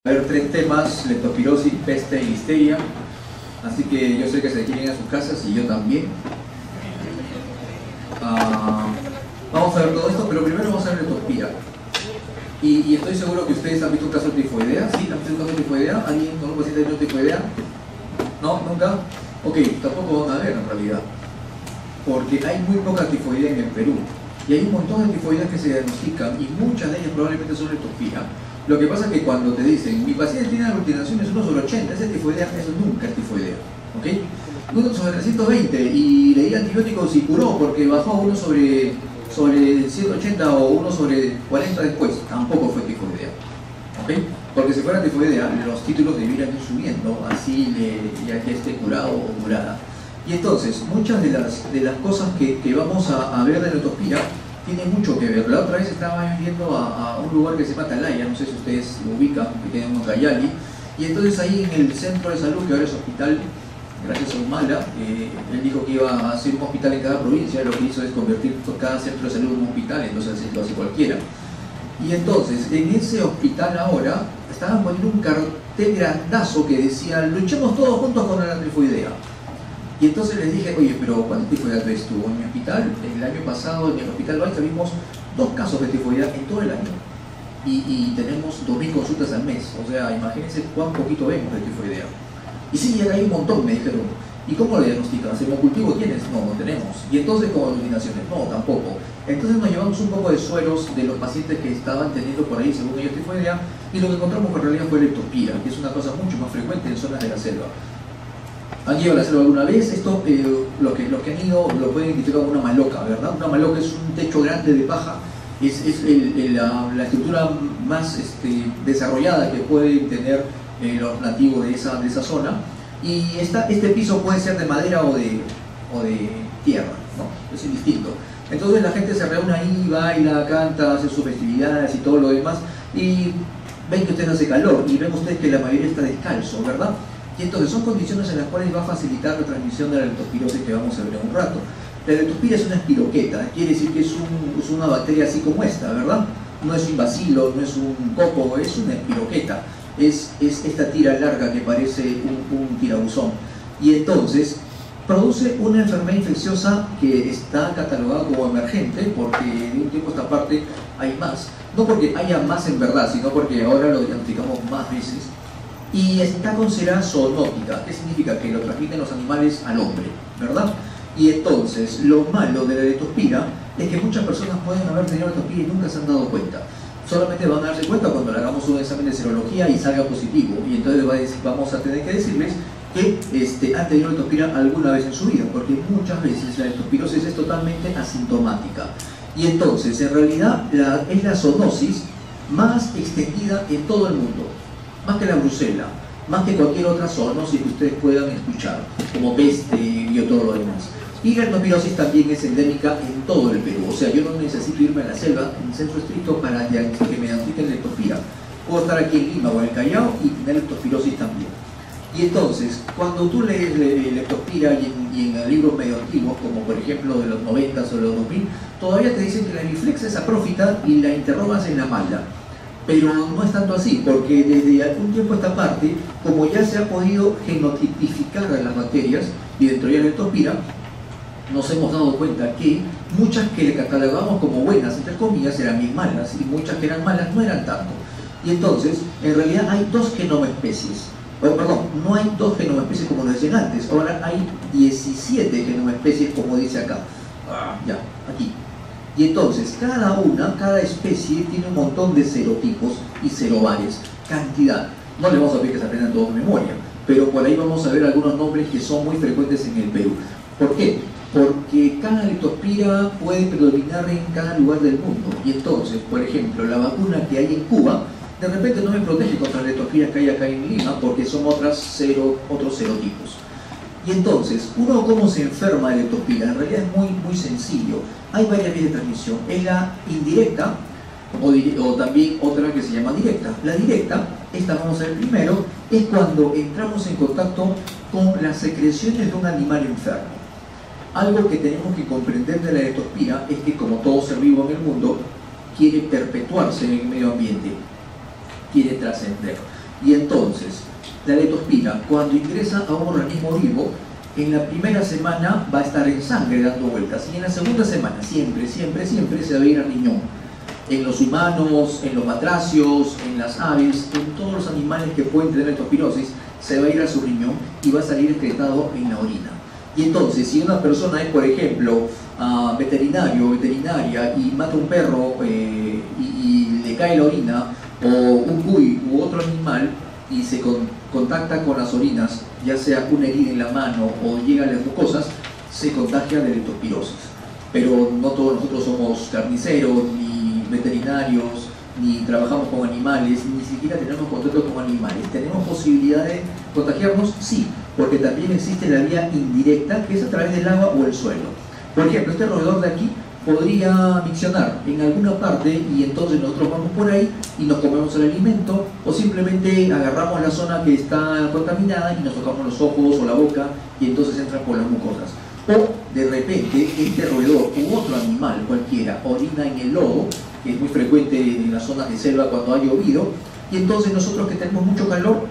A ver, tres temas: leptospirosis, peste y listeria. Así que yo sé que se quieren ir a sus casas y yo también. Vamos a ver todo esto, pero primero vamos a ver leptospira. Y estoy seguro que ustedes han visto un caso de tifoidea. ¿Sí? ¿Han visto un caso de tifoidea? ¿Alguien con un paciente de tifoidea? ¿No? ¿Nunca? Ok, tampoco van a ver en realidad. Porque hay muy poca tifoidea en el Perú. Y hay un montón de tifoideas que se diagnostican y muchas de ellas probablemente son leptospira. Lo que pasa es que cuando te dicen, mi paciente tiene aglutinaciones 1 sobre 80, esa es tifoidea, eso nunca es tifoidea. ¿Ok? 1 sobre 320 y le di antibióticos y curó porque bajó a 1 sobre 180 o 1 sobre 40 después, tampoco fue tifoidea. ¿Ok? Porque si fuera tifoidea, los títulos deberían ir subiendo, así ya que esté curado o curada. Y entonces, muchas de las cosas que vamos a ver de leptospira tiene mucho que ver. La otra vez estaba yendo a un lugar que se llama Atalaya, no sé si ustedes lo ubican, que tiene un Cayali, y entonces ahí en el centro de salud, que ahora es hospital, gracias a Humala, él dijo que iba a hacer un hospital en cada provincia. Lo que hizo es convertir cada centro de salud en un hospital, entonces lo hace cualquiera. Y entonces, en ese hospital ahora, estaban poniendo un cartel grandazo que decía, luchemos todos juntos contra la tifoidea. Y entonces les dije, oye, pero ¿cuántas tifoideas ves tú? En mi hospital, el año pasado, en el hospital Balcha vimos 2 casos de tifoidea en todo el año. Y tenemos 2000 consultas al mes. O sea, imagínense cuán poquito vemos de tifoidea. Y sí, acá hay un montón, me dijeron. ¿Y cómo lo diagnostican? ¿Semocultivo tienes? No, no tenemos. ¿Y entonces con aglutinaciones? No, tampoco. Entonces nos llevamos un poco de sueros de los pacientes que estaban teniendo por ahí, según ellos, tifoidea, y lo que encontramos en realidad fue leptospira, que es una cosa mucho más frecuente en zonas de la selva. ¿Han ido a la selva alguna vez? Esto, los que han ido lo pueden identificar como una maloca, ¿verdad? Una maloca es un techo grande de paja, es la estructura más desarrollada que pueden tener los nativos de esa zona. Y este piso puede ser de madera o de tierra, ¿no? Es indistinto. Entonces la gente se reúne ahí, baila, canta, hace sus festividades y todo lo demás, y ven que usted hace calor, y ven ustedes que la mayoría está descalzo, ¿verdad? Y entonces son condiciones en las cuales va a facilitar la transmisión de la leptospirosis que vamos a ver en un rato. La leptospira es una espiroqueta, quiere decir que es una bacteria así como esta, ¿verdad? No es un bacilo, no es un coco, es una espiroqueta. Es esta tira larga que parece un tirabuzón. Y entonces produce una enfermedad infecciosa que está catalogada como emergente, porque de un tiempo a esta parte hay más. No porque haya más en verdad, sino porque ahora lo diagnosticamos más veces. Y está considerada zoonótica. ¿Qué significa? Que lo transmiten los animales al hombre, ¿verdad? Y entonces, lo malo de la leptospira es que muchas personas pueden haber tenido leptospira y nunca se han dado cuenta. Solamente van a darse cuenta cuando le hagamos un examen de serología y salga positivo. Y entonces vamos a tener que decirles que han tenido leptospira alguna vez en su vida, porque muchas veces la leptospirosis es totalmente asintomática. Y entonces, en realidad, es la zoonosis más extendida en todo el mundo. Más que la brucela, más que cualquier otra zoonosis que ustedes puedan escuchar, como peste y todo lo demás. Y la leptospirosis también es endémica en todo el Perú. O sea, yo no necesito irme a la selva, en centro estricto, para que me diagnostiquen leptospira. Puedo estar aquí en Lima o en el Callao y tener leptospirosis también. Y entonces, cuando tú lees leptospira y en libros medio antiguos, como por ejemplo de los 90 o de los 2000, todavía te dicen que la Hemiflex es aprófita y la interrogas en la mala. Pero no es tanto así, porque desde algún tiempo a esta parte, como ya se ha podido genotipificar a las bacterias, y dentro de la leptospira, nos hemos dado cuenta que muchas que le catalogamos como buenas, entre comillas, eran bien malas, y muchas que eran malas no eran tanto. Y entonces, en realidad hay 2 genoespecies. Perdón, no hay 2 genoespecies como lo decían antes, ahora hay 17 genoespecies como dice acá. Ya, aquí. Y entonces, cada especie tiene un montón de serotipos y serobares, cantidad. No le vamos a pedir que se aprendan todos de memoria, pero por ahí vamos a ver algunos nombres que son muy frecuentes en el Perú. ¿Por qué? Porque cada leptospira puede predominar en cada lugar del mundo. Y entonces, por ejemplo, la vacuna que hay en Cuba, de repente no me protege contra la leptospira que hay acá en Lima, porque son otros serotipos. Y entonces, uno cómo se enferma de leptospira, en realidad es muy sencillo. Hay varias vías de transmisión. Es la indirecta, o también otra que se llama directa. La directa, esta vamos a ver primero, es cuando entramos en contacto con las secreciones de un animal enfermo. Algo que tenemos que comprender de la leptospira es que, como todo ser vivo en el mundo, quiere perpetuarse en el medio ambiente, quiere trascender. Y entonces, la leptospira, cuando ingresa a un organismo vivo, en la primera semana va a estar en sangre dando vueltas, y en la segunda semana siempre se va a ir al riñón. En los humanos, en los batracios, en las aves, en todos los animales que pueden tener leptospirosis, se va a ir a su riñón y va a salir excretado en la orina. Y entonces, si una persona es, por ejemplo, veterinario o veterinaria y mata un perro y le cae la orina, o un cuy u otro animal, y se contacta con las orinas, ya sea una herida en la mano o llega a las mucosas, se contagia de leptospirosis. Pero no todos nosotros somos carniceros, ni veterinarios, ni trabajamos con animales, ni siquiera tenemos contacto con animales. ¿Tenemos posibilidad de contagiarnos? Sí, porque también existe la vía indirecta, que es a través del agua o el suelo. Por ejemplo, este roedor de aquí podría miccionar en alguna parte, y entonces nosotros vamos por ahí y nos comemos el alimento, o simplemente agarramos la zona que está contaminada y nos tocamos los ojos o la boca, y entonces entran por las mucosas. O de repente este roedor u otro animal cualquiera orina en el lodo, que es muy frecuente en las zonas de selva cuando ha llovido, y entonces nosotros que tenemos mucho calor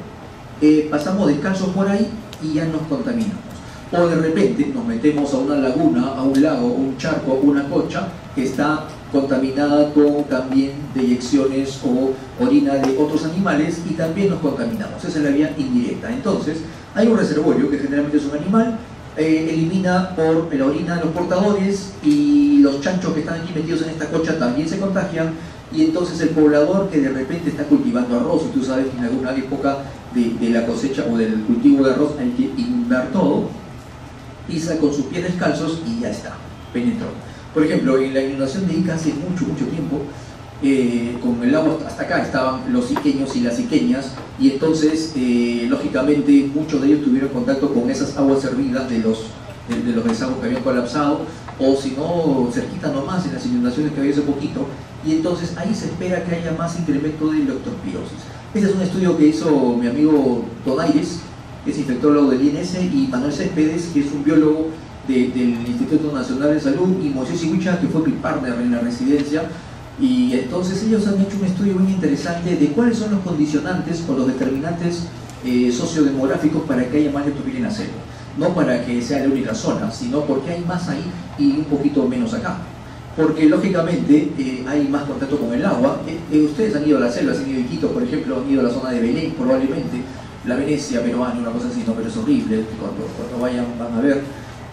pasamos descalzos por ahí y ya nos contaminamos. O de repente nos metemos a una laguna, a un lago, un charco, una cocha que está contaminada con también deyecciones o orina de otros animales, y también nos contaminamos. Esa es la vía indirecta. Entonces hay un reservorio que generalmente es un animal, elimina por la orina de los portadores, y los chanchos que están aquí metidos en esta cocha también se contagian, y entonces el poblador que de repente está cultivando arroz, y tú sabes que en alguna época de la cosecha o del cultivo de arroz hay que inundar todo, pisa con sus pies descalzos y ya está, penetró. Por ejemplo, en la inundación de Ica hace mucho tiempo, con el agua hasta acá estaban los iqueños y las iqueñas, y entonces lógicamente muchos de ellos tuvieron contacto con esas aguas hervidas de los desagües que habían colapsado, o si no, cerquita nomás en las inundaciones que había hace poquito, y entonces ahí se espera que haya más incremento de leptospirosis. Este es un estudio que hizo mi amigo Donaires, que es infectólogo del INS, y Manuel Céspedes, que es un biólogo del Instituto Nacional de Salud, y Moisés Iguicha, que fue mi partner en la residencia. Y entonces ellos han hecho un estudio muy interesante de cuáles son los condicionantes o los determinantes sociodemográficos para que haya más leptospira en la selva. No para que sea la única zona, sino porque hay más ahí y un poquito menos acá. Porque lógicamente hay más contacto con el agua. Ustedes han ido a la selva, han ido a Iquitos, por ejemplo, han ido a la zona de Belén probablemente, la Venecia peruana, una cosa así, no, pero es horrible, cuando vayan van a ver.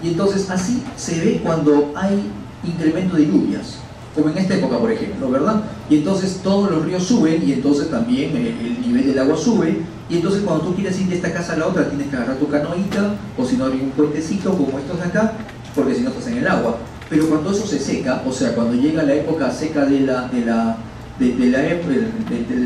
Y entonces así se ve cuando hay incremento de lluvias, como en esta época, por ejemplo, ¿verdad? Y entonces todos los ríos suben, y entonces también el nivel del agua sube, y entonces cuando tú quieres ir de esta casa a la otra tienes que agarrar tu canoita, o si no hay un puentecito como estos de acá, porque si no estás en el agua. Pero cuando eso se seca, o sea, cuando llega la época seca del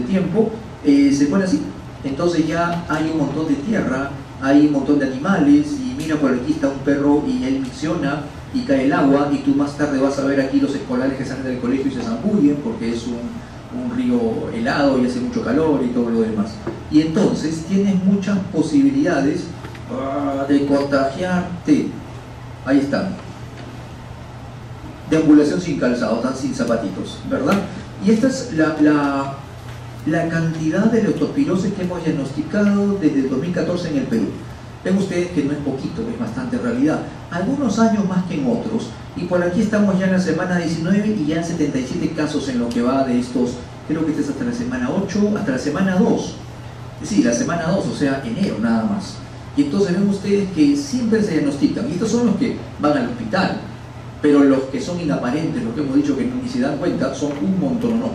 tiempo, se pone así. Entonces ya hay un montón de tierra, hay un montón de animales, y mira, por aquí está un perro y él micciona y cae el agua, y tú más tarde vas a ver aquí los escolares que salen del colegio y se zambullen porque es un río helado y hace mucho calor y todo lo demás. Y entonces tienes muchas posibilidades de contagiarte. Ahí están. Deambulación sin calzado, tan sin zapatitos, ¿verdad? Y esta es la cantidad de leptospirosis que hemos diagnosticado desde el 2014 en el Perú. Ven ustedes que no es poquito, es bastante en realidad. Algunos años más que en otros, y por aquí estamos ya en la semana 19 y ya en 77 casos en lo que va de estos, creo que este es hasta la semana 8, hasta la semana 2. Sí, la semana 2, o sea, enero nada más. Y entonces ven ustedes que siempre se diagnostican, y estos son los que van al hospital, pero los que son inaparentes, los que hemos dicho que ni se dan cuenta, son un montón, ¿no?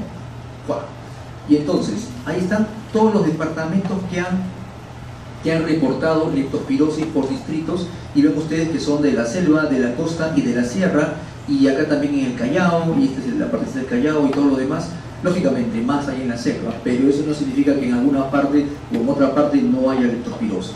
Y entonces, ahí están todos los departamentos que han reportado leptospirosis por distritos, y ven ustedes que son de la selva, de la costa y de la sierra, y acá también en el Callao, y esta es la parte del Callao y todo lo demás. Lógicamente, más hay en la selva, pero eso no significa que en alguna parte o en otra parte no haya leptospirosis.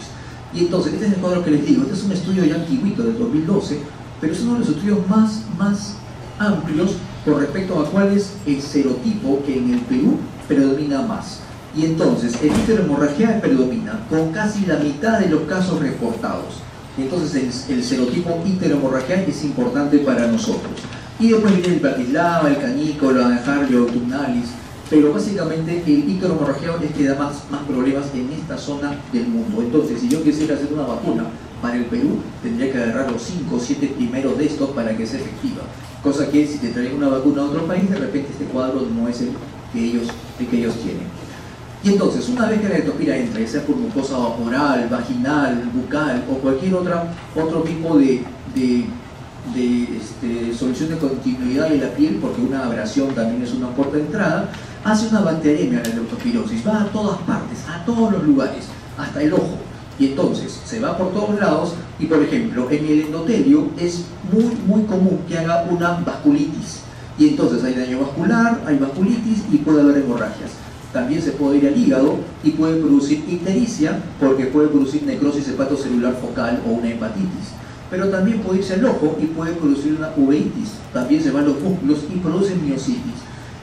Y entonces, este es el cuadro que les digo. Este es un estudio ya antiguito, del 2012, pero es uno de los estudios más amplios con respecto a cuál es el serotipo que en el Perú predomina más. Y entonces el icterohemorragia predomina con casi la mitad de los casos reportados. Entonces el serotipo icterohemorragia es importante para nosotros. Y después viene el Bratislava, el canícola, el Harley, autumnalis, pero básicamente el icterohemorragia es que da más problemas en esta zona del mundo. Entonces, si yo quisiera hacer una vacuna para el Perú, tendría que agarrar los 5 o 7 primeros de estos para que sea efectiva. Cosa que si te traen una vacuna a otro país, de repente este cuadro no es el que ellos tienen. Y entonces, una vez que la leptospira entra, ya sea por mucosa oral, vaginal, bucal o cualquier otro tipo de solución de continuidad de la piel, porque una abrasión también es una puerta de entrada, hace una bacteriemia la leptospirosis, va a todas partes, a todos los lugares, hasta el ojo. Y entonces se va por todos lados y, por ejemplo, en el endotelio es muy común que haga una vasculitis. Y entonces hay daño vascular, hay vasculitis y puede haber hemorragias. También se puede ir al hígado y puede producir ictericia porque puede producir necrosis hepatocelular focal o una hepatitis. Pero también puede irse al ojo y puede producir una uveitis. También se van los músculos y producen miositis.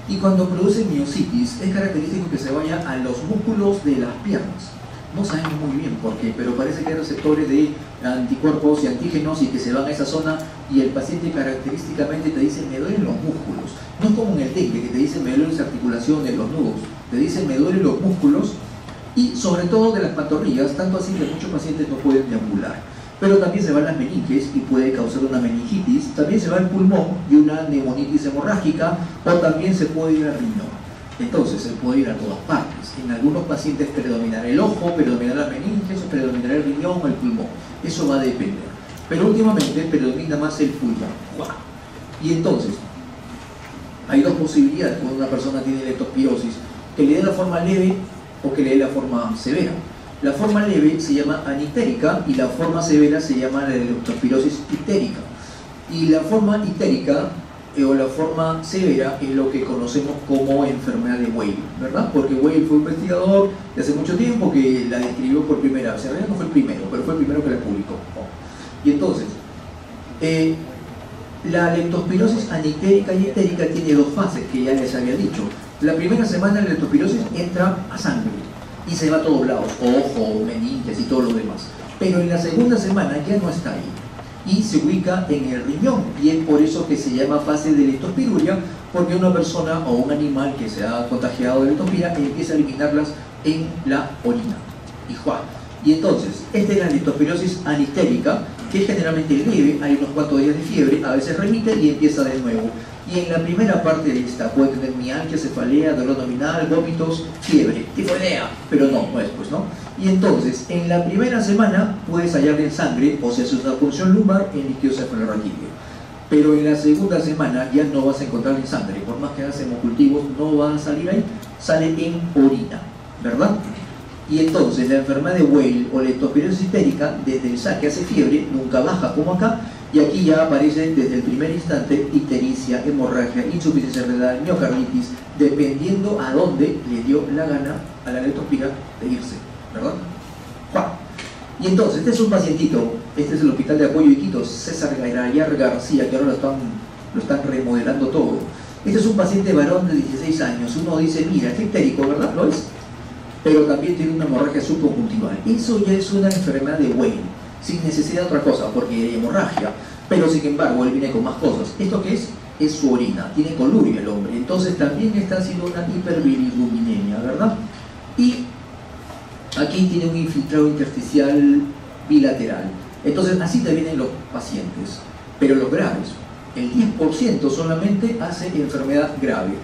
Y cuando producen miositis es característico que se vaya a los músculos de las piernas. No sabemos muy bien por qué, pero parece que hay receptores de anticuerpos y antígenos y que se van a esa zona y el paciente característicamente te dice me duelen los músculos. No es como en el dengue que te dice me duelen las articulaciones, los nudos. Te dice me duelen los músculos y sobre todo de las pantorrillas, tanto así que muchos pacientes no pueden deambular. Pero también se van las meninges y puede causar una meningitis, también se va el pulmón y una neumonitis hemorrágica o también se puede ir al riñón. Entonces se puede ir a todas partes. En algunos pacientes predominará el ojo, predominará la meninges, predominará el riñón o el pulmón. Eso va a depender. Pero últimamente predomina más el pulmón. Y entonces, hay dos posibilidades cuando una persona tiene leptospirosis, que le dé la forma leve o que le dé la forma severa. La forma leve se llama anictérica y la forma severa se llama la leptospirosis ictérica. Y la forma ictérica o la forma severa es lo que conocemos como enfermedad de Weil, ¿verdad? Porque Weil fue un investigador de hace mucho tiempo que la describió por primera vez. En realidad no fue el primero, pero fue el primero que la publicó. Y entonces, la leptospirosis anictérica y ictérica tiene dos fases que ya les había dicho. La primera semana la leptospirosis entra a sangre y se va a todos lados, ojo, meninges y todo lo demás. Pero en la segunda semana ya no está ahí y se ubica en el riñón y es por eso que se llama fase de leptospiruria, porque una persona o un animal que se ha contagiado de leptospira empieza a eliminarlas en la orina. Y entonces, esta es la leptospirosis anictérica, que es generalmente leve, hay unos cuantos días de fiebre, a veces remite y empieza de nuevo. Y en la primera parte de esta puede tener mialgia, cefalea, dolor abdominal, vómitos, fiebre, tifoidea, pero no es pues, ¿no? Y entonces, en la primera semana puedes hallar en sangre, o sea, si es una punción lumbar, en líquido cefalorraquídeo. Pero en la segunda semana ya no vas a encontrar en sangre, por más que hagas hemocultivos, no va a salir ahí, sale en orina, ¿verdad? Y entonces la enfermedad de Weil o leptospirosis ictérica, desde el saque hace fiebre, nunca baja como acá, y aquí ya aparece desde el primer instante ictericia, hemorragia, insuficiencia renal, miocarditis, dependiendo a dónde le dio la gana a la leptospira de irse, ¿verdad? Y entonces, este es un pacientito, este es el Hospital de Apoyo Iquitos, César Gairayar García, que ahora lo están remodelando todo. Este es un paciente varón de 16 años, uno dice, mira, es ictérico, ¿verdad? Lo es. Pero también tiene una hemorragia subconjuntival. Eso ya es una enfermedad de Weil, sin necesidad de otra cosa, porque hay hemorragia, pero sin embargo él viene con más cosas. ¿Esto qué es? Es su orina, tiene coluria el hombre, entonces también está haciendo una hiperbilirubinemia, ¿verdad? Y aquí tiene un infiltrado intersticial bilateral. Entonces así te vienen los pacientes, pero los graves. El 10% solamente hace enfermedad grave.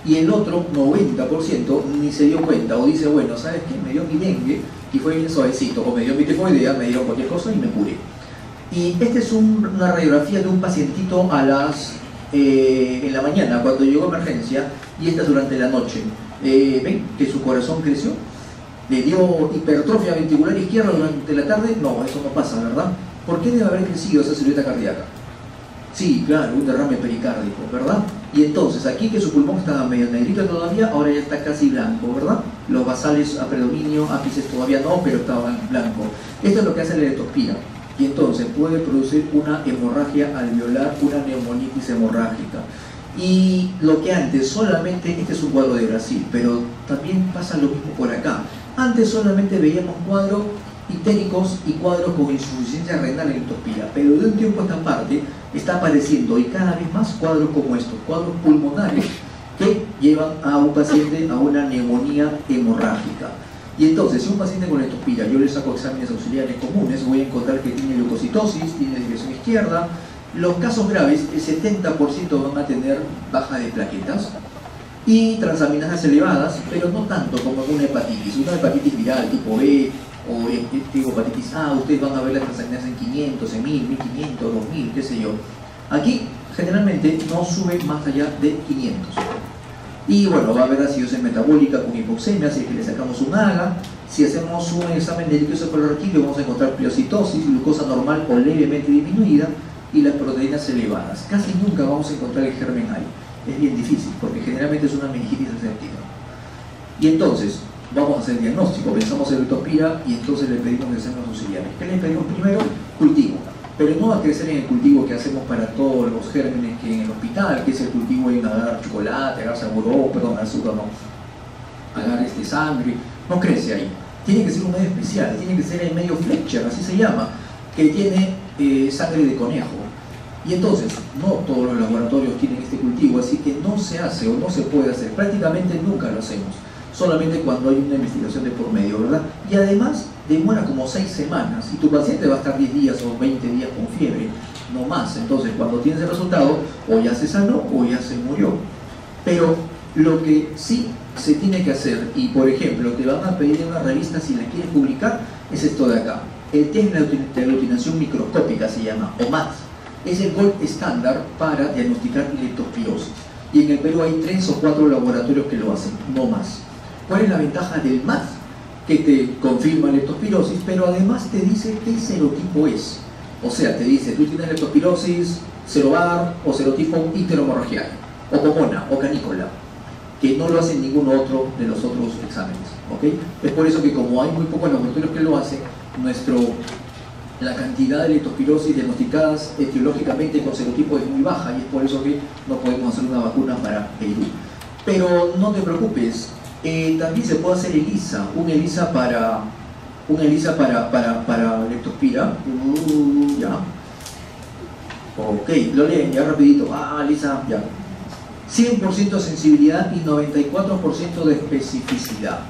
Y el otro 90% ni se dio cuenta o dice, bueno, ¿sabes qué? Me dio mi dengue y fue bien suavecito, o me dio mi tifoidea, me dieron cualquier cosa y me curé. Y esta es una radiografía de un pacientito en la mañana, cuando llegó a emergencia, y esta es durante la noche. ¿Ven que su corazón creció? ¿Le dio hipertrofia ventricular izquierda durante la tarde? No, eso no pasa, ¿verdad? ¿Por qué debe haber crecido esa silueta cardíaca? Sí, claro, un derrame pericárdico, ¿verdad? Y entonces, aquí que su pulmón estaba medio negrito todavía, ahora ya está casi blanco, ¿verdad? Los basales a predominio, ápices todavía no, pero estaban blanco. Esto es lo que hace la leptospira. Y entonces puede producir una hemorragia alveolar, una neumonitis hemorrágica. Y lo que antes solamente, este es un cuadro de Brasil, pero también pasa lo mismo por acá. Antes solamente veíamos cuadros ictéricos y cuadros con insuficiencia renal en leptospira, pero de un tiempo a esta parte está apareciendo y cada vez más cuadros como estos, cuadros pulmonares que llevan a un paciente a una neumonía hemorrágica. Y entonces, si un paciente con leptospira yo le saco exámenes auxiliares comunes, voy a encontrar que tiene leucocitosis, tiene desviación izquierda. Los casos graves, el 70% van a tener baja de plaquetas y transaminases elevadas, pero no tanto como en una hepatitis viral tipo B o hepatitis A. Ustedes van a ver las transaminases en 500, en 1000, 1500, 2000, qué sé yo. Aquí generalmente no sube más allá de 500. Y bueno, va a haber acidosis metabólica con hipoxemia, si es que le sacamos un AGA. Si hacemos un examen de líquido cefalorraquídeo vamos a encontrar pleocitosis, glucosa normal o levemente disminuida y las proteínas elevadas. Casi nunca vamos a encontrar el germen ahí. Es bien difícil porque generalmente es una meningitis receptiva. Y entonces, vamos a hacer el diagnóstico, pensamos en leptospira y entonces le pedimos exámenes auxiliares. ¿Qué le pedimos primero? Cultivo. Pero no va a crecer en el cultivo que hacemos para todos los gérmenes que en el hospital, que es el cultivo de agar chocolate, agar azúcar, no. Agar sangre, no crece ahí. Tiene que ser un medio especial, tiene que ser el medio Fletcher, así se llama, que tiene sangre de conejo. Y entonces, no todos los laboratorios tienen este cultivo, así que no se hace o no se puede hacer, prácticamente nunca lo hacemos, solamente cuando hay una investigación de por medio, ¿verdad? Y además demora como 6 semanas y tu paciente va a estar 10 días o 20 días con fiebre, no más. Entonces cuando tienes el resultado, o ya se sanó o ya se murió. Pero lo que sí se tiene que hacer, y por ejemplo te van a pedir en una revista si la quieres publicar, es esto de acá. El test de aglutinación microscópica se llama, o MAT. Es el gold estándar para diagnosticar leptospirosis. Y en el Perú hay 3 o 4 laboratorios que lo hacen, no más. ¿Cuál es la ventaja del MAT? Que te confirma leptospirosis, pero además te dice qué serotipo es. O sea, te dice, tú tienes leptospirosis serobar o serotipo icteromorragial, o comona, o canícola, que no lo hace ningún otro de los otros exámenes. ¿Okay? Es por eso que como hay muy pocos laboratorios que lo hacen, la cantidad de leptospirosis diagnosticadas etiológicamente con serotipo es muy baja y es por eso que no podemos hacer una vacuna para Perú. Pero no te preocupes, también se puede hacer ELISA, un ELISA para leptospira. Ya. Ok, lo leen ya rapidito. ELISA, ya. 100% sensibilidad y 94% de especificidad.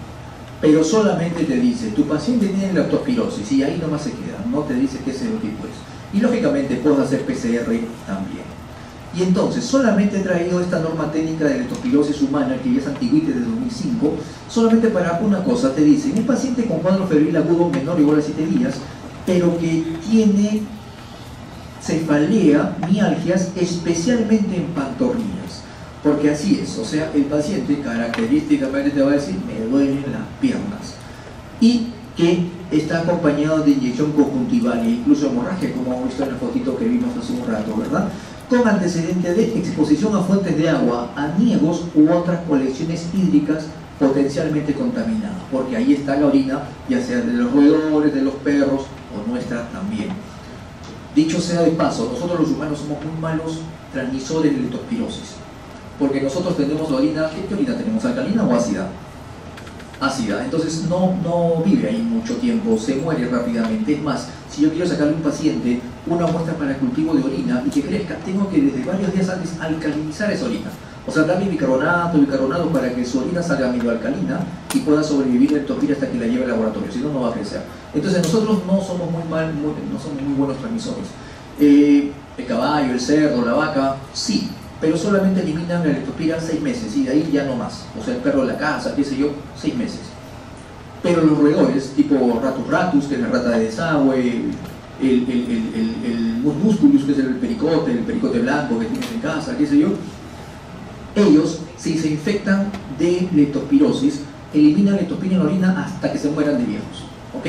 Pero solamente te dice, tu paciente tiene leptospirosis y ahí nomás se queda, no te dice qué serotipo es. Y lógicamente puedes hacer PCR también. Y entonces, solamente he traído esta norma técnica de leptospirosis humana, que ya es antigüita de 2005, solamente para una cosa. Te dice, un paciente con cuadro febril agudo menor o igual a 7 días, pero que tiene cefalea, mialgias, especialmente en pantorrillas. Porque así es, o sea, el paciente característicamente te va a decir, me duelen las piernas. Y que está acompañado de inyección conjuntival e incluso hemorragia, como hemos visto en la fotito que vimos hace un rato, ¿verdad? Con antecedente de exposición a fuentes de agua, aniegos u otras colecciones hídricas potencialmente contaminadas, porque ahí está la orina, ya sea de los roedores, de los perros o nuestra también. Dicho sea de paso, nosotros los humanos somos muy malos transmisores de leptospirosis, porque nosotros tenemos la orina, ¿qué orina tenemos? ¿Alcalina o ácida? Ácida, entonces no vive ahí mucho tiempo, se muere rápidamente. Es más, si yo quiero sacarle a un paciente una muestra para el cultivo de orina y que crezca, tengo que desde varios días antes alcalinizar esa orina, o sea, darle bicarbonato para que su orina salga medio alcalina y pueda sobrevivir el leptospira hasta que la lleve al laboratorio, si no, no va a crecer. Entonces nosotros no somos no somos muy buenos transmisores. El caballo, el cerdo, la vaca, sí, pero solamente eliminan la leptospira 6 meses y de ahí ya no más. O sea, el perro de la casa, qué sé yo, 6 meses. Pero los roedores, tipo Ratus ratus, que es la rata de desagüe, el musculus, que es el pericote blanco que tienes en casa, qué sé yo, ellos, si se infectan de leptospirosis, eliminan leptospira en la orina hasta que se mueran de viejos. ¿Ok?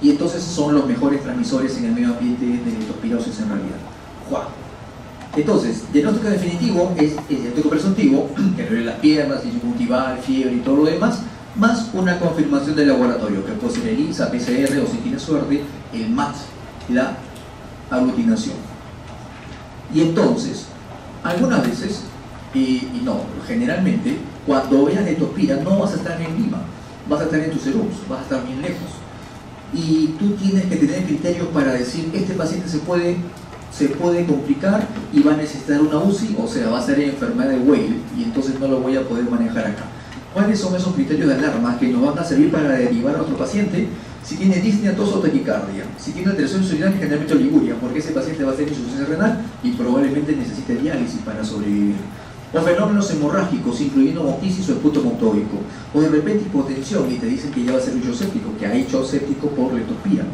Y entonces son los mejores transmisores en el medio ambiente de leptospirosis en realidad. ¡Juá! Entonces, diagnóstico definitivo es el diagnóstico presuntivo, que duele las piernas, conjuntival, fiebre y todo lo demás, más una confirmación del laboratorio, que puede ser el ELISA, PCR o si tiene suerte, el MAT, la aglutinación. Y entonces, algunas veces, generalmente, cuando veas leptospira no vas a estar en Lima, vas a estar en Tucerús, vas a estar bien lejos. Y tú tienes que tener criterios para decir, este paciente se puede se puede complicar y va a necesitar una UCI, o sea, va a ser enfermedad de Weil y entonces no lo voy a poder manejar acá. ¿Cuáles son esos criterios de alarma que nos van a servir para derivar a nuestro paciente? Si tiene disnea, tos o taquicardia, si tiene alteración urinaria, generalmente oliguria, porque ese paciente va a tener insuficiencia renal y probablemente necesite diálisis para sobrevivir. O fenómenos hemorrágicos, incluyendo hemoptisis o esputo hematoico. O de repente hipotensión y te dicen que ya va a ser hecho séptico, que ha hecho séptico por leptospira.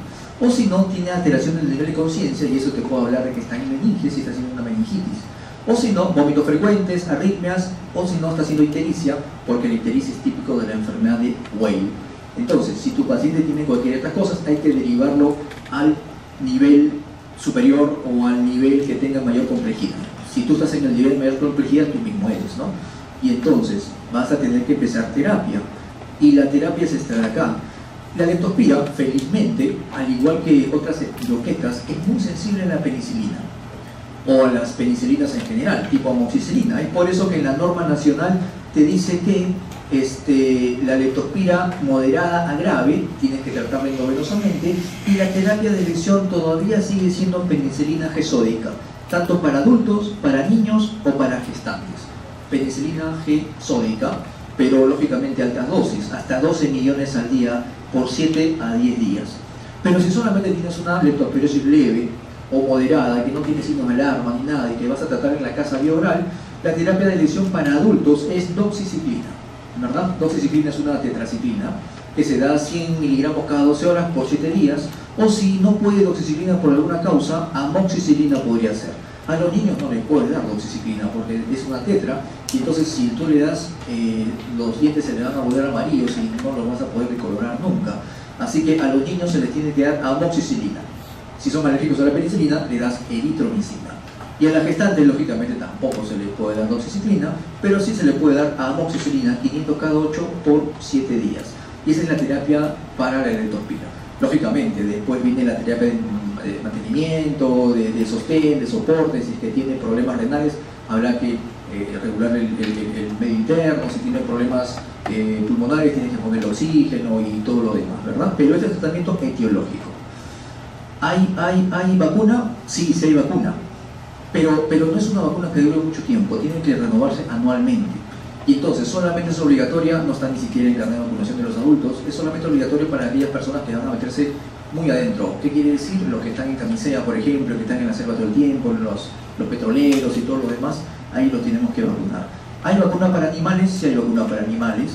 O si no, tiene alteración del nivel de conciencia y eso te puedo hablar de que está en meninges y está haciendo una meningitis. O si no, vómitos frecuentes, arritmias, o si no, está haciendo ictericia, porque la ictericia es típico de la enfermedad de Weil. Entonces, si tu paciente tiene cualquiera de estas cosas, hay que derivarlo al nivel superior o al nivel que tenga mayor complejidad. Si tú estás en el nivel de mayor complejidad, tú mismo eres, ¿no? Y entonces vas a tener que empezar terapia. Y la terapia es esta de acá. La leptospira, felizmente, al igual que otras etiloquetas, es muy sensible a la penicilina. O a las penicilinas en general, tipo amoxicilina. Es por eso que en la norma nacional te dice que la leptospira moderada a grave tienes que tratarla intravenosamente y la terapia de elección todavía sigue siendo penicilina G sódica, tanto para adultos, para niños o para gestantes. Penicilina G sódica, pero lógicamente altas dosis, hasta 12 millones al día por 7 a 10 días. Pero si solamente tienes una leptospirosis leve o moderada, que no tiene signos de alarma ni nada y que vas a tratar en la casa vía oral, la terapia de elección para adultos es doxiciclina, ¿verdad? Doxiciclina es una tetraciclina que se da 100 miligramos cada 12 horas por 7 días, o si no puede doxiciclina por alguna causa, amoxicilina podría ser. A los niños no les puedes dar doxiciclina porque es una tetra, y entonces si tú le das, los dientes se le van a volver amarillos y no los vas a poder decolorar nunca. Así que a los niños se les tiene que dar amoxicilina. Si son alérgicos a la penicilina, le das eritromicina. Y a la gestante, lógicamente, tampoco se le puede dar doxiciclina, pero sí se le puede dar amoxicilina 500 cada 8 por 7 días. Y esa es la terapia para la leptospira. Lógicamente, después viene la terapia de mantenimiento, de sostén, de soporte. Si es que tiene problemas renales, habrá que regular el medio interno. Si tiene problemas pulmonares, tienes que poner oxígeno y todo lo demás, ¿verdad? Pero este es el tratamiento etiológico. ¿Hay vacuna? Sí, sí hay vacuna. Pero no es una vacuna que dure mucho tiempo, tiene que renovarse anualmente. Y entonces solamente es obligatoria, no está ni siquiera en el carnet de vacunación de los adultos, es solamente obligatorio para aquellas personas que van a meterse muy adentro. ¿Qué quiere decir? Los que están en camisea, por ejemplo, que están en la selva todo el tiempo, los petroleros y todo lo demás, ahí lo tenemos que vacunar. ¿Hay vacuna para animales? Sí hay vacuna para animales.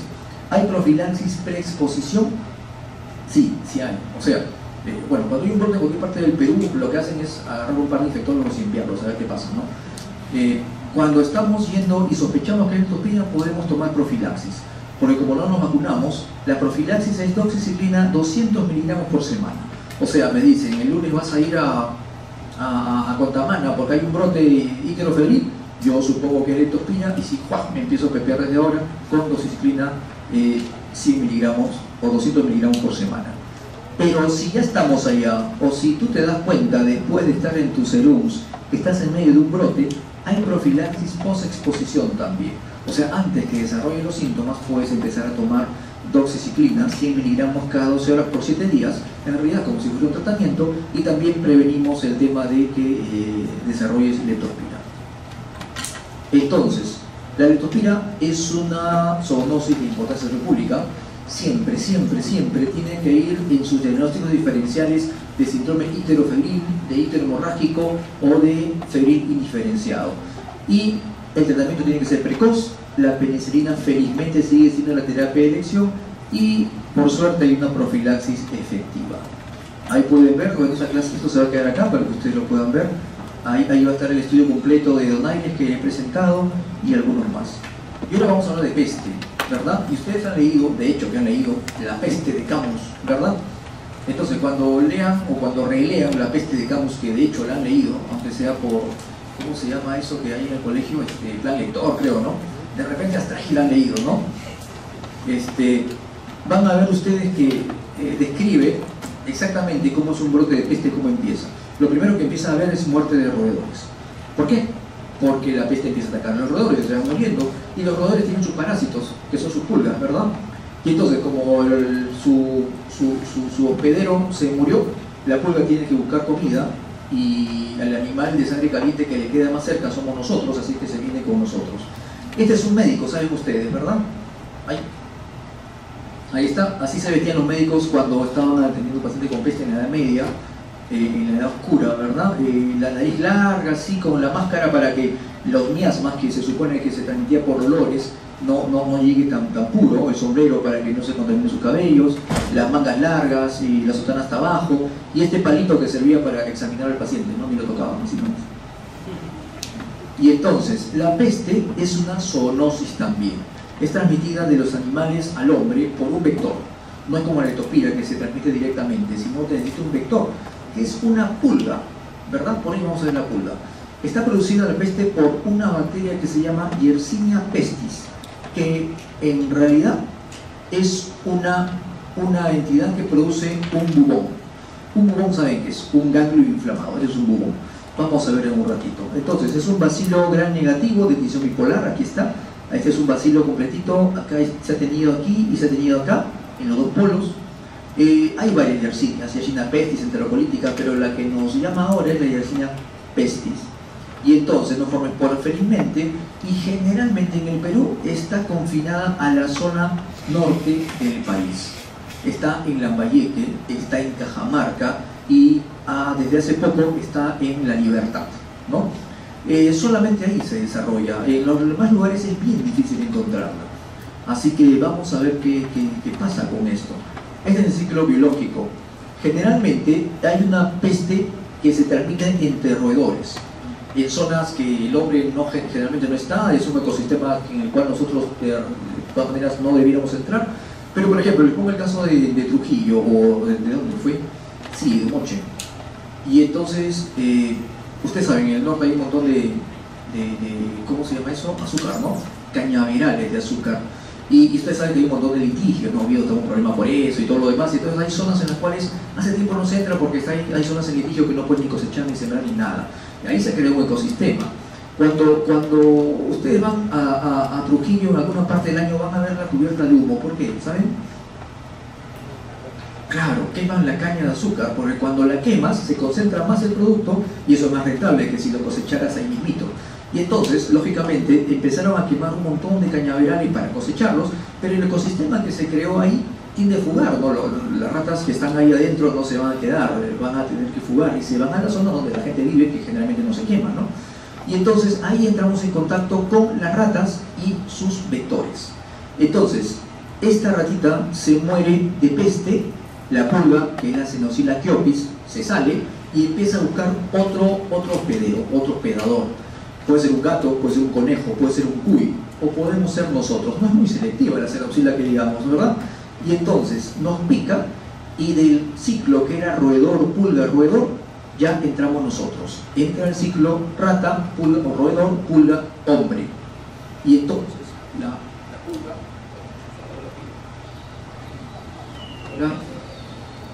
¿Hay profilaxis preexposición? Sí, sí hay. O sea, bueno, cuando hay un brote en cualquier parte del Perú, lo que hacen es agarrar un par de infectólogos y enviarlos a ver qué pasa, ¿no? Cuando estamos yendo y sospechamos que hay leptospira, podemos tomar profilaxis, porque como no nos vacunamos, la profilaxis es doxiciclina 200 miligramos por semana. O sea, me dicen, el lunes vas a ir a Contamana porque hay un brote icterofebril, yo supongo que es leptospira, y si me empiezo a pepear desde ahora con doxiciclina 100 miligramos o 200 miligramos por semana. Pero si ya estamos allá, o si tú te das cuenta después de estar en tus serums, que estás en medio de un brote, hay profilaxis post-exposición también. O sea, antes que desarrolle los síntomas, puedes empezar a tomar doxiciclina, 100 miligramos cada 12 horas por 7 días, en realidad como si fuera un tratamiento, y también prevenimos el tema de que desarrolles leptospira. Entonces, la leptospira es una zoonosis de importancia república. Siempre tiene que ir en sus diagnósticos diferenciales de síndrome icterofebril, de icterohemorrágico o de febril indiferenciado. Y el tratamiento tiene que ser precoz. La penicilina felizmente sigue siendo la terapia de elección y por suerte hay una profilaxis efectiva. Ahí pueden ver, con esa clase esto se va a quedar acá para que ustedes lo puedan ver. Ahí va a estar el estudio completo de Donaires que he presentado y algunos más. Y ahora vamos a hablar de peste, ¿verdad? Y ustedes han leído, de hecho que han leído La peste de Camus, ¿verdad? Entonces cuando lean o cuando relean La peste de Camus, que de hecho la han leído, aunque sea por, ¿cómo se llama eso que hay en el colegio? Plan lector, creo, ¿no? De repente hasta ahí la han leído, ¿no? Van a ver ustedes que describe exactamente cómo es un brote de peste, cómo empieza. Lo primero que empieza a ver es muerte de roedores. ¿Por qué? Porque la peste empieza a atacar a los roedores, se van muriendo, y los roedores tienen sus parásitos, que son sus pulgas, ¿verdad? Y entonces, como su hospedero se murió, la pulga tiene que buscar comida, y el animal de sangre caliente que le queda más cerca somos nosotros, así que se viene con nosotros. Este es un médico, saben ustedes, ¿verdad? Ahí está, así se vestían los médicos cuando estaban atendiendo pacientes con peste en la Edad Media, en la Edad Oscura, ¿verdad? La nariz larga, así con la máscara para que los miasmas que se supone que se transmitía por olores no llegue tan puro, el sombrero para que no se contaminen sus cabellos, las mangas largas y la sotana hasta abajo, y este palito que servía para examinar al paciente, ¿no? Ni lo tocaban, básicamente. Y entonces, la peste es una zoonosis también. Es transmitida de los animales al hombre por un vector. No es como la leptospira que se transmite directamente, sino que necesita un vector, que es una pulga, ¿verdad? Por ahí vamos a ver la pulga. Está producida la peste por una bacteria que se llama Yersinia pestis, que en realidad es una entidad que produce un bubón. Un bubón, ¿saben qué es? Un ganglio inflamado, es un bubón. Vamos a ver en un ratito. Entonces, es un bacilo gran negativo de división bipolar, aquí está. Este es un bacilo completito, acá se ha tenido aquí y se ha tenido acá, en los dos polos. Hay varias Yersinias, Yersinia pestis, enterocolítica, pero la que nos llama ahora es la Yersinia pestis. Y entonces no forma esporas felizmente, y generalmente en el Perú está confinada a la zona norte del país. Está en Lambayeque, está en Cajamarca y desde hace poco está en La Libertad, ¿no? Solamente ahí se desarrolla. En los demás lugares es bien difícil encontrarla. Así que vamos a ver qué pasa con esto. Este es el ciclo biológico. Generalmente hay una peste que se transmite entre roedores, en zonas que el hombre generalmente no está, es un ecosistema en el cual nosotros de todas maneras no debiéramos entrar. Pero por ejemplo, les pongo el caso de Trujillo, o ¿de dónde fue? Sí, de Moche. Y entonces, ustedes saben, en el norte hay un montón de ¿cómo se llama eso? Azúcar, ¿no? Cañaverales de azúcar. Y ustedes saben que hay un montón de litigios, ¿no? Ha habido un problema por eso y todo lo demás. Y entonces hay zonas en las cuales hace tiempo no se entra porque hay zonas en litigio que no pueden ni cosechar ni sembrar ni nada. Y ahí se crea un ecosistema. Cuando ustedes van a Trujillo en alguna parte del año van a ver la cubierta de humo. ¿Por qué? ¿Saben? Claro, queman la caña de azúcar, porque cuando la quemas se concentra más el producto y eso es más rentable que si lo cosecharas ahí mismito. Y entonces, lógicamente, empezaron a quemar un montón de cañaverales para cosecharlos, pero el ecosistema que se creó ahí tiende a fugar, ¿no? Las ratas que están ahí adentro no se van a quedar, van a tener que fugar y se van a la zona donde la gente vive, que generalmente no se quema, ¿no? Y entonces ahí entramos en contacto con las ratas y sus vectores. Entonces, esta ratita se muere de peste, la pulga, que es la Xenocilla chiopis, se sale y empieza a buscar otro hospedero, otro hospedador. Puede ser un gato, puede ser un conejo, puede ser un cuy, o podemos ser nosotros. No es muy selectiva la Xenocilla que digamos, ¿verdad? Y entonces nos pica y del ciclo que era roedor, pulga, roedor, ya entramos nosotros. Entra el ciclo rata, pulga, o roedor, pulga, hombre. Y entonces la pulga,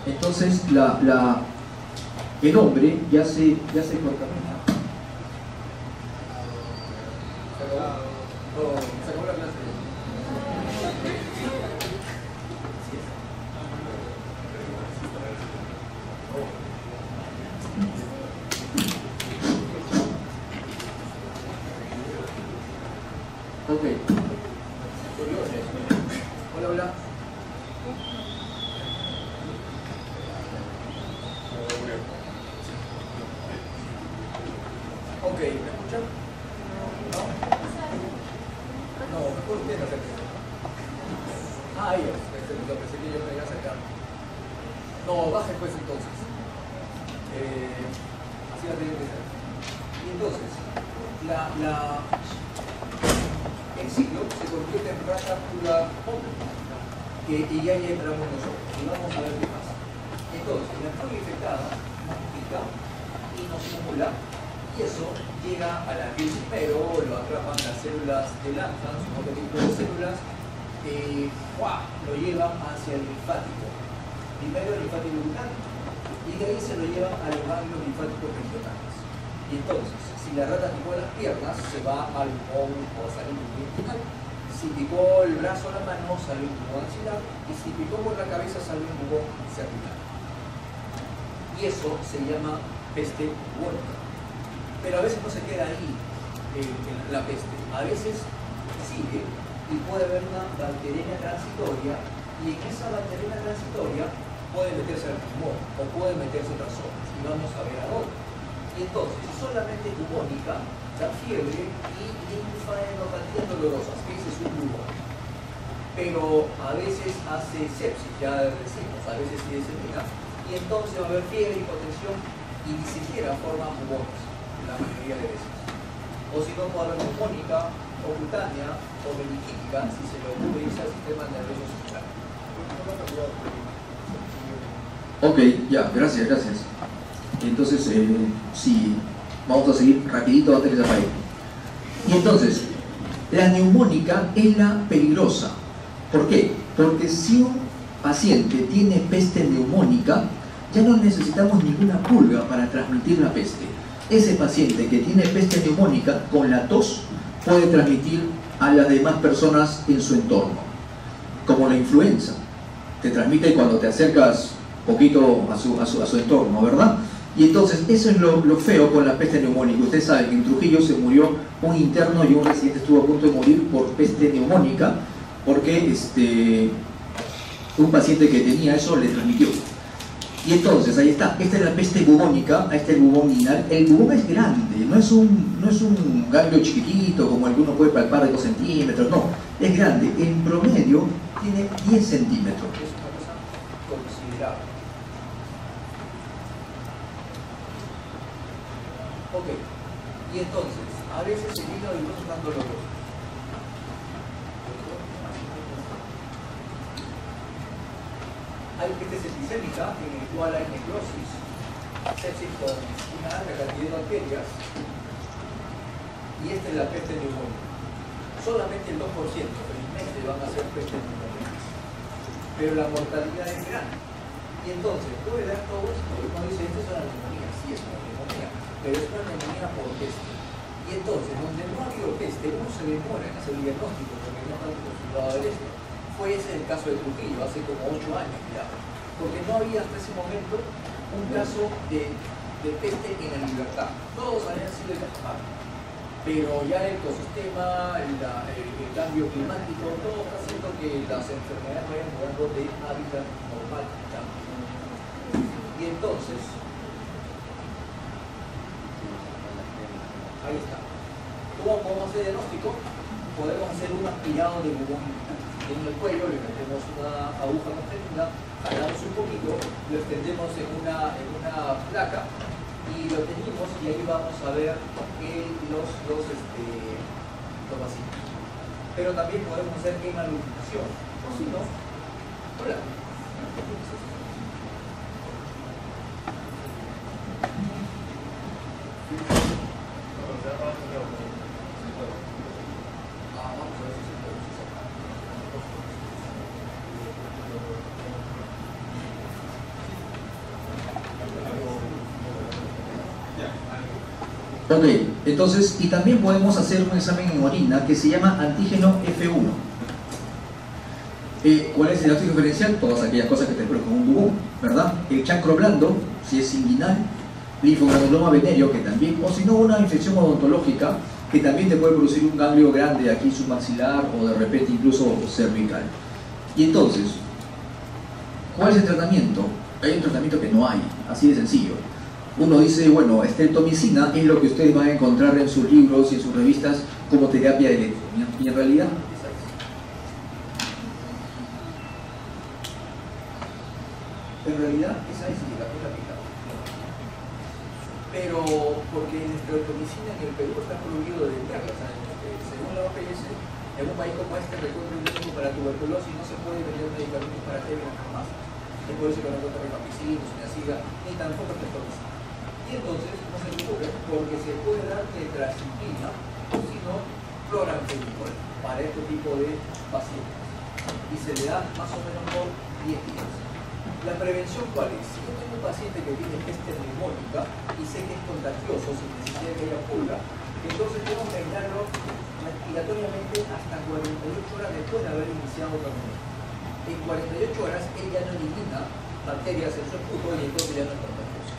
entonces el hombre ya se contamina. Se acabó la clase. Ok. Hola, hola. Ok, ¿me escuchan? ¿No? No, mejor ustedes acérquense. Ahí es, lo pensé que yo me iba a acercar. No, baje pues entonces. Así la tienen que ser. Y entonces, el ciclo se convierte en rata pura hombre. Y ya entramos nosotros. Y vamos a ver qué pasa. Entonces, la pulga infectada nos pica y nos simula. Y eso llega a la piel primero, lo atrapan las células de Lanzan, un otro tipo de células, lo llevan hacia el linfático. Primero el linfático urinal, y de ahí se lo llevan a los ganglios linfáticos regionales. Y entonces, si la rata picó las piernas, se va al pulmón o sale un pulmón intestinal. Si picó el brazo o la mano, sale un pulmón axilar. Y si picó por la cabeza, sale un pulmón cervical. Y eso se llama peste bubónica. Pero a veces no se queda ahí la peste, a veces sigue y puede haber una bacteriemia transitoria, y en esa bacteriemia transitoria puede meterse al pulmón o puede meterse otras zonas, y vamos a ver a dónde. Y entonces, si solamente bubónica, da fiebre y linfadenopatía dolorosas, que ese es un bubón. Pero a veces hace sepsis, ya decimos, a veces sí disemina, y entonces va a haber fiebre, hipotensión, y ni siquiera forma bubones, la mayoría de veces. O si no, puede haber neumónica, o cutánea, o meningitis, si se le ocurre irse al sistema nervioso central. Ok, ya, gracias. Entonces, sí, vamos a seguir rapidito antes que se apague. Y entonces, la neumónica es la peligrosa. ¿Por qué? Porque si un paciente tiene peste neumónica, ya no necesitamos ninguna pulga para transmitir la peste. Ese paciente que tiene peste neumónica, con la tos, puede transmitir a las demás personas en su entorno. Como la influenza. Te transmite cuando te acercas poquito a su entorno, ¿verdad? Y entonces, eso es lo feo con la peste neumónica. Ustedes saben que en Trujillo se murió un interno y un residente estuvo a punto de morir por peste neumónica, porque un paciente que tenía eso le transmitió. Y entonces, ahí está, esta es la peste bubónica, ahí está el bubón inguinal. El bubón es grande, no es un ganglio chiquitito como el que uno puede palpar de 2 centímetros, no, es grande. En promedio tiene 10 centímetros. Es una cosa considerable. Ok, y entonces, a veces el hígado y los están dolorosos. Hay peste septicémica en el cual hay necrosis, sepsis con una alta cantidad de bacterias, y esta es la peste neumónica. Solamente el 2% felizmente van a ser peste neumónicas, pero la mortalidad es grande. Y entonces puede dar todo esto, y uno dice, esta es una neumonía, sí es una neumonía, pero es una neumonía por peste. Y entonces, donde no ha habido peste, uno se demora en hacer el diagnóstico, porque no está consultado de esto. Fue ese el caso de Trujillo, hace como 8 años ya, porque no había hasta ese momento un caso de peste en la libertad. Todos habían sido escapados, pero ya el ecosistema, el cambio climático, todo está haciendo que las enfermedades vayan mudando de hábitat normal. ¿Ya? Y entonces, ahí está. ¿Cómo podemos hacer diagnóstico? Podemos hacer un aspirado de bubón en el cuello, le metemos una aguja contenida, jalamos un poquito, lo extendemos en una placa y lo teñimos, y ahí vamos a ver los vasitos. Pero también podemos hacer hemaluminación, o si no, hola. Ok, entonces, y también podemos hacer un examen en orina que se llama antígeno F1. ¿Cuál es el diagnóstico diferencial? Todas aquellas cosas que te provocan un bubón, ¿verdad? El chancro blando, si es inguinal, linfogranuloma venéreo, que también, o si no, una infección odontológica, que también te puede producir un ganglio grande aquí submaxilar o de repente incluso cervical. Y entonces, ¿cuál es el tratamiento? Hay un tratamiento que no hay, así de sencillo. Uno dice, bueno, streptomicina es lo que ustedes van a encontrar en sus libros y en sus revistas como terapia de electro. Y en realidad, esa es la aplicable. Pero porque la streptomicina en el Perú está prohibido de venderla. Según la OPS, en un país como este, recuerdo un médico para tuberculosis, no se puede vender medicamentos para TB en las farmacias. Es por eso que no encuentran rifampicina, sinacida, ni tampoco streptomicina. Y entonces no se le ocurre porque se puede dar tetracyclina o si no, chloramphenicol para este tipo de pacientes. Y se le da más o menos por 10 días. La prevención, ¿cuál es? Si yo tengo un paciente que tiene peste neumónica y sé que es contagioso sin necesidad de que haya pulga, entonces tengo que aislarlo respiratoriamente hasta 48 horas después de haber iniciado el tratamiento. En 48 horas él ya no elimina bacterias en su esputo y entonces ya no es contagioso.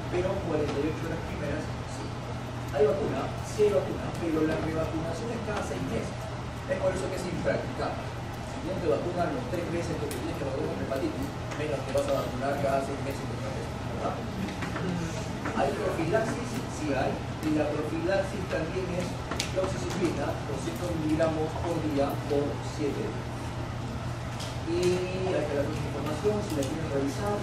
pero 48 horas primeras sí. ¿Hay vacuna? Sí hay vacuna, pero la revacunación es cada 6 meses. Es por eso que es impracticable. Si no te vacunan los 3 meses que tienes que vacunar con hepatitis, menos te vas a vacunar cada 6 meses contra esto, ¿verdad? ¿Hay profilaxis? Sí hay. Y la profilaxis también es doxiciclina, 200 miligramos por día por 7 días. Y acá la otra información, si la quieren revisar.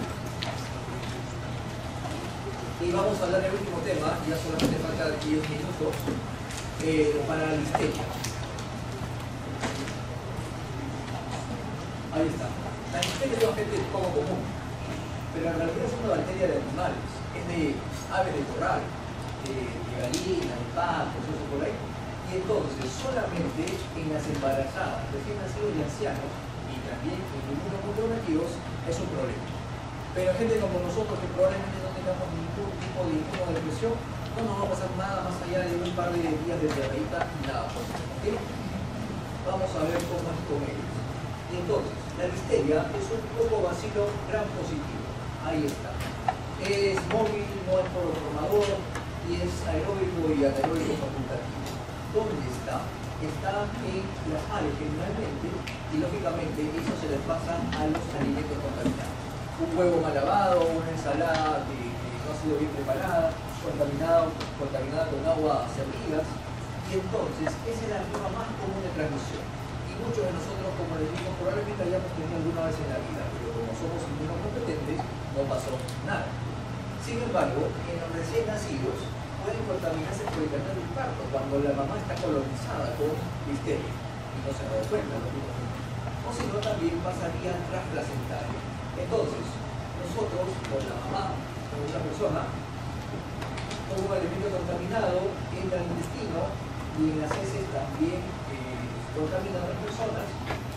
Y vamos a hablar del último tema, ya solamente faltan 10 minutos, para la listeria. Ahí está. La listeria es un agente poco común, pero en realidad es una bacteria de animales, es de aves de corral, de gallinas, de patos, eso por ahí. Y entonces, solamente en las embarazadas, recién nacidos y ancianos, y también en inmunocomprometidos, es un problema. Pero gente como nosotros, que probablemente no tengamos ningún tipo de inmunodepresión, no nos va a pasar nada más allá de un par de días de diarreíta y nada por eso, ¿ok? Vamos a ver cómo es con ellos. Y entonces, la listeria es un poco bacilo gram positivo. Ahí está. Es móvil, no es formador y es aeróbico y anaeróbico facultativo. ¿Dónde está? Está en las aves generalmente y lógicamente eso se les pasa a los alimentos contaminados. Un huevo mal lavado, una ensalada que no ha sido bien preparada, contaminada con agua hacia vidas. Y entonces, esa es la forma más común de transmisión. Y muchos de nosotros, como les digo, probablemente hayamos tenido alguna vez en la vida, pero como somos inmunocompetentes, no pasó nada. Sin embargo, en los recién nacidos pueden contaminarse por el canal del parto cuando la mamá está colonizada con listeria y no se ha dado cuenta, o si no, también pasaría transplacentaria. Entonces, nosotros, con la mamá, con otra persona, con un alimento contaminado, entra al intestino y en las heces también contamina a otras personas,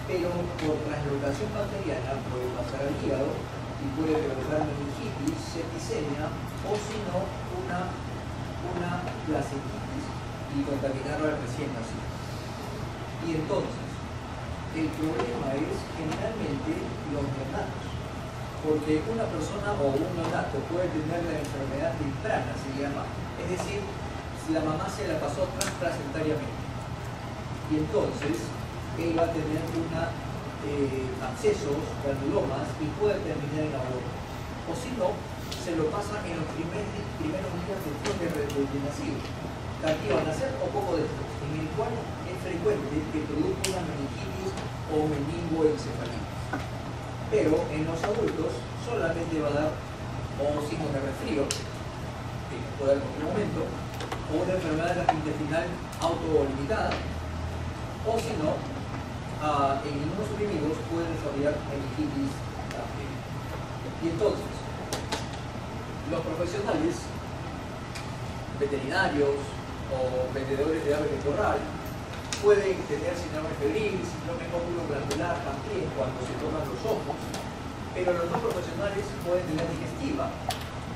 pero por translocación bacteriana puede pasar al hígado y puede provocar meningitis, septicemia o si no, una placentitis y contaminarlo al recién nacido. Y entonces, el problema es generalmente los neonatos. Porque una persona o un neonato puede tener la enfermedad temprana, se llama, es decir, si la mamá se la pasó transplacentariamente. Y entonces, él va a tener abscesos, granulomas y puede terminar en aborto. O si no, se lo pasa en los primeros días después de nacido, tardío a nacer o poco después, en el cual es frecuente que produzca una meningitis o meningoencefalitis. Pero en los adultos solamente va a dar o signos de resfrío, que puede dar en cualquier momento, o una enfermedad gastrointestinal autolimitada, o si no, en inmunosuprimidos pueden desarrollar meningitis también. Y entonces, los profesionales, veterinarios o vendedores de aves de corral, pueden tener síndrome febril, síndrome óculo-glandular también cuando se toman los ojos, pero los no profesionales pueden tener digestiva,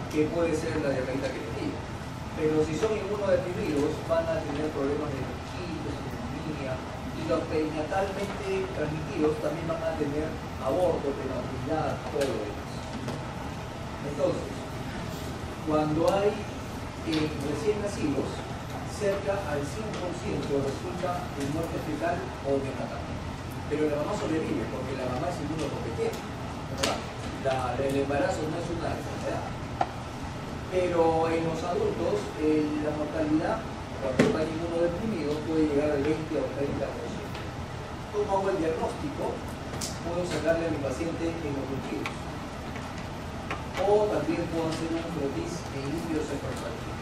que puede ser la diarreíta que les digo. Pero si son inmunodeprimidos, van a tener problemas de bronquitis, neumonía, y los perinatalmente transmitidos también van a tener aborto, penibilidad, todo lo demás. Entonces, cuando hay recién nacidos, cerca al 100% resulta de muerte fetal o neonatal. Pero la mamá sobrevive porque la mamá es inmunocompetente, ¿verdad? El embarazo no es una enfermedad. Pero en los adultos, la mortalidad, cuando está inmunodeprimido, puede llegar al 20 o 30%. ¿Cómo hago el diagnóstico? Puedo sacarle a mi paciente en los cultivos. O también puedo hacer un frotis en líquido cefalorraquídeo.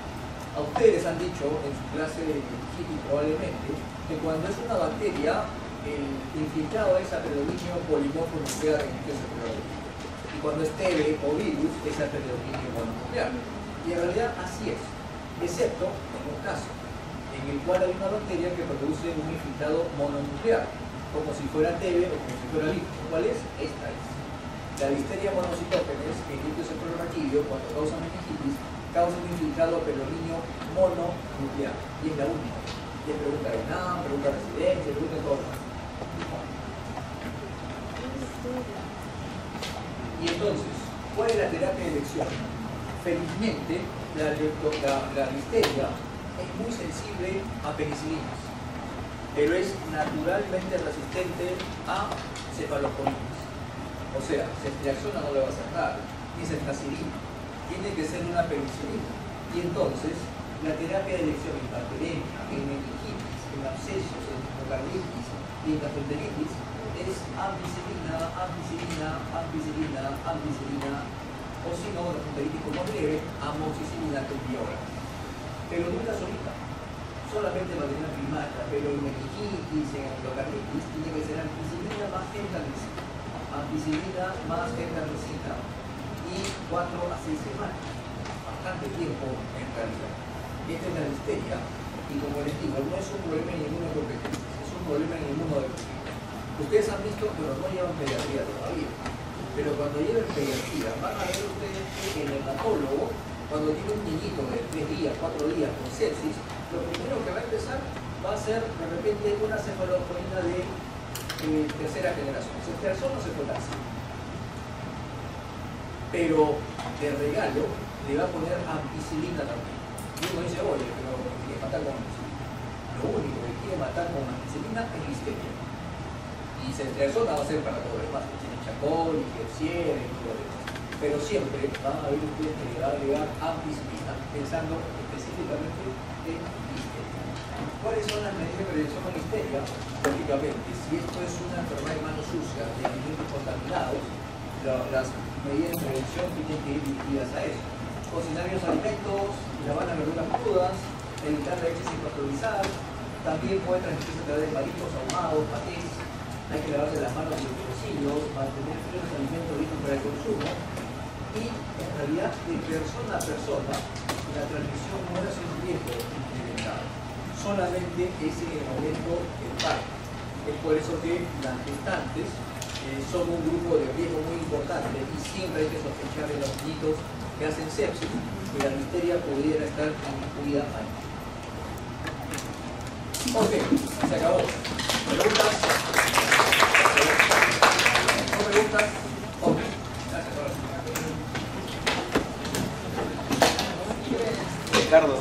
A ustedes han dicho en su clase de meningitis probablemente que cuando es una bacteria, el infiltrado es apedominio polimorfo nuclear en líquido cefalorraquídeo. Y cuando es TB o virus, es apedominio mononuclear. Y en realidad así es, excepto en un caso en el cual hay una bacteria que produce un infiltrado mononuclear, como si fuera TB o como si fuera virus. ¿Cuál es? Esta es. La Listeria monocitógenes, en líquido cefalorraquídeo, cuando causa meningitis, causa un infiltrado apedominio mononuclear. Y es la única. Y es pregunta de UNAM, pregunta de residencia, pregunta de todo. Y entonces, ¿cuál es la terapia de elección? Felizmente, la listeria es muy sensible a penicilinas, pero es naturalmente resistente a cefalocolitis. O sea, ceftriaxona no le va a hacer nada, ni ceftazidima. Tiene que ser una penicilina. Y entonces, la terapia de elección en bacteriemia, en meningitis, en abscesos, en miocarditis y en gastroenteritis es ampicilina, ampicilina, ampicilina, ampicilina, o si no, gastroenteritis como leve, amoxicilina que empeora. Pero nunca solita, solamente mantener primata, pero en meningitis, en miocarditis, tiene que ser ampicilina más gentamicina. Ampicilina más gentamicina y 4 a 6 semanas, bastante tiempo en realidad. Esta es la listeria y como les digo, no es un problema en inmunocompetencia, es un problema en inmunodeficiencia. Ustedes han visto, pero no llevan pediatría todavía, pero cuando lleven pediatría van a ver ustedes que el hematólogo, cuando tiene un niñito de 3 días, 4 días con sepsis, lo primero que va a empezar va a ser de repente una cefalosporina de tercera generación, ceftriaxona o cefotazida. Pero de regalo le va a poner ampicilina también. Y uno dice, oye, pero quiere matar con ampicilina. Lo único que quiere matar con ampicilina es listeria. Y ceftriaxona va a ser para todo lo demás, que tiene chacol, y Klebsiella y todo lo demás. Pero siempre van a ver ustedes que le va a agregar ampicilina, pensando específicamente en listeria. ¿Cuáles son las medidas de prevención con listeria? Lógicamente, si esto es una enfermedad de manos sucias, de alimentos contaminados, las medidas de prevención tienen que ir dirigidas a eso. Cocinar los alimentos, lavar las verduras crudas, evitar leche sin pasteurizar, también puede transmitirse a través de palitos ahumados, patés, hay que lavarse las manos y los utensilios, mantener fríos los alimentos listos para el consumo, y en realidad de persona a persona la transmisión no es un riesgo incrementado, solamente es en el momento del parto. Es por eso que las gestantes son un grupo de riesgo muy importante y siempre hay que sospechar de los niños que hacen sepsis que la listeria pudiera estar incluida ahí. Ok, se acabó. ¿Preguntas? ¿No preguntas? Ok, gracias. Ricardo.